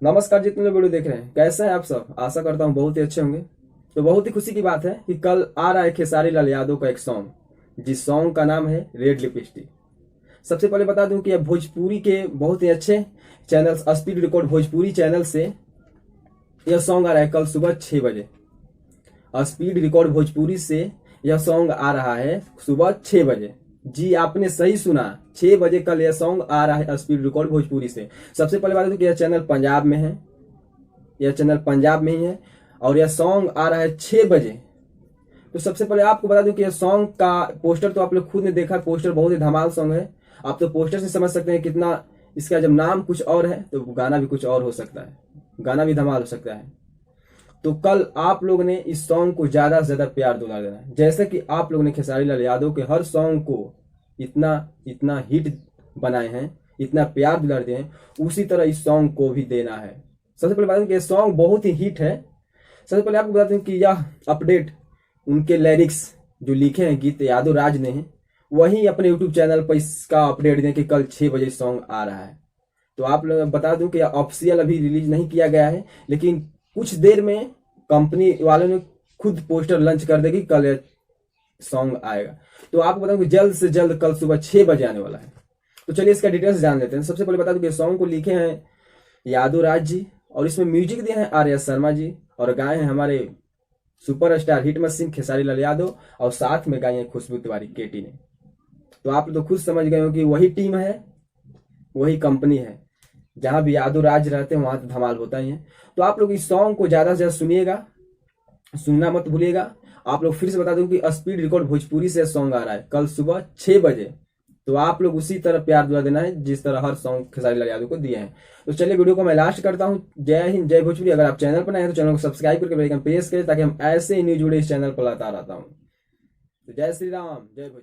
नमस्कार, जितने लोग वीडियो देख रहे हैं कैसे हैं आप सब। आशा करता हूँ बहुत ही अच्छे होंगे। तो बहुत ही खुशी की बात है कि कल आ रहा है खेसारी लाल यादव का एक सॉन्ग, जिस सॉन्ग का नाम है रेड लिपस्टिक। सबसे पहले बता दूं कि यह भोजपुरी के बहुत ही अच्छे channel speed record Bhojpuri channel से यह सॉन्ग आ रहा है कल सुबह 6 बजे। स्पीड रिकॉर्ड भोजपुरी से यह सॉन्ग आ रहा है सुबह 6 बजे। जी आपने सही सुना, 6 बजे कल यह सॉन्ग आ रहा है स्पीड रिकॉर्ड भोजपुरी से। सबसे पहले बात है कि यह चैनल पंजाब में है, यह चैनल पंजाब में ही है और यह सॉन्ग आ रहा है 6 बजे। तो सबसे पहले आपको बता दूं कि यह सॉन्ग का पोस्टर तो आप लोग खुद ने देखा, पोस्टर बहुत ही धमाल सॉन्ग है। आप तो पोस्टर से समझ सकते हैं कितना इसका जब नाम कुछ और है तो गाना भी कुछ और हो सकता है, गाना भी धमाल हो सकता है। तो कल आप लोग ने इस सॉन्ग को ज्यादा से ज्यादा प्यार दुला देना है। जैसे कि आप लोग ने खेसारी लाल यादव के हर सॉन्ग को इतना इतना हिट बनाए हैं, इतना प्यार दुला दिए हैं, उसी तरह इस सॉन्ग को भी देना है। सबसे पहले बता दें कि ये सॉन्ग बहुत ही हिट है। सबसे पहले आपको बता दें कि यह अपडेट उनके लिरिक्स जो लिखे हैं गीत यादव राज ने हैं, वही अपने यूट्यूब चैनल पर इसका अपडेट दें कि कल 6 बजे सॉन्ग आ रहा है। तो आप लोग बता दूं कि ऑफिशियल अभी रिलीज नहीं किया गया है, लेकिन कुछ देर में कंपनी वालों ने खुद पोस्टर लॉन्च कर देगी, कल सॉन्ग आएगा। तो आपको बताऊं कि जल्द से जल्द कल सुबह 6 बजे आने वाला है। तो चलिए इसका डिटेल्स जान लेते हैं। सबसे पहले बता दूं कि सॉन्ग को लिखे हैं यादव राज जी और इसमें म्यूजिक दिए हैं आर्या शर्मा जी और गाए हैं हमारे superstar hit machine Khesari Lal Yadav और साथ में गाए हैं खुशबू तिवारी केटी ने। तो आप तो खुद समझ गए हो कि वही टीम है, वही कंपनी है। जहां भी यादव राज रहते हैं वहां तो धमाल होता ही है। तो आप लोग इस सॉन्ग को ज्यादा से ज्यादा सुनिएगा, सुनना मत भूलिएगा। आप लोग फिर से बता दूं कि स्पीड रिकॉर्ड भोजपुरी से सॉन्ग आ रहा है कल सुबह 6 बजे। तो आप लोग उसी तरह प्यार दुआ देना है जिस तरह हर सॉन्ग खेसारी लाल यादव को दिए हैं। तो चलिए वीडियो को मैं लास्ट करता हूं। जय हिंद, जय भोजपुरी। अगर आप चैनल पर नए हैं तो चैनल को सब्सक्राइब करके बेल आइकन प्रेस करें ताकि हम ऐसे ही न्यूज वीडियो इस चैनल पर लाता रहता हूं। तो जय श्री राम, जय भोजपुरी।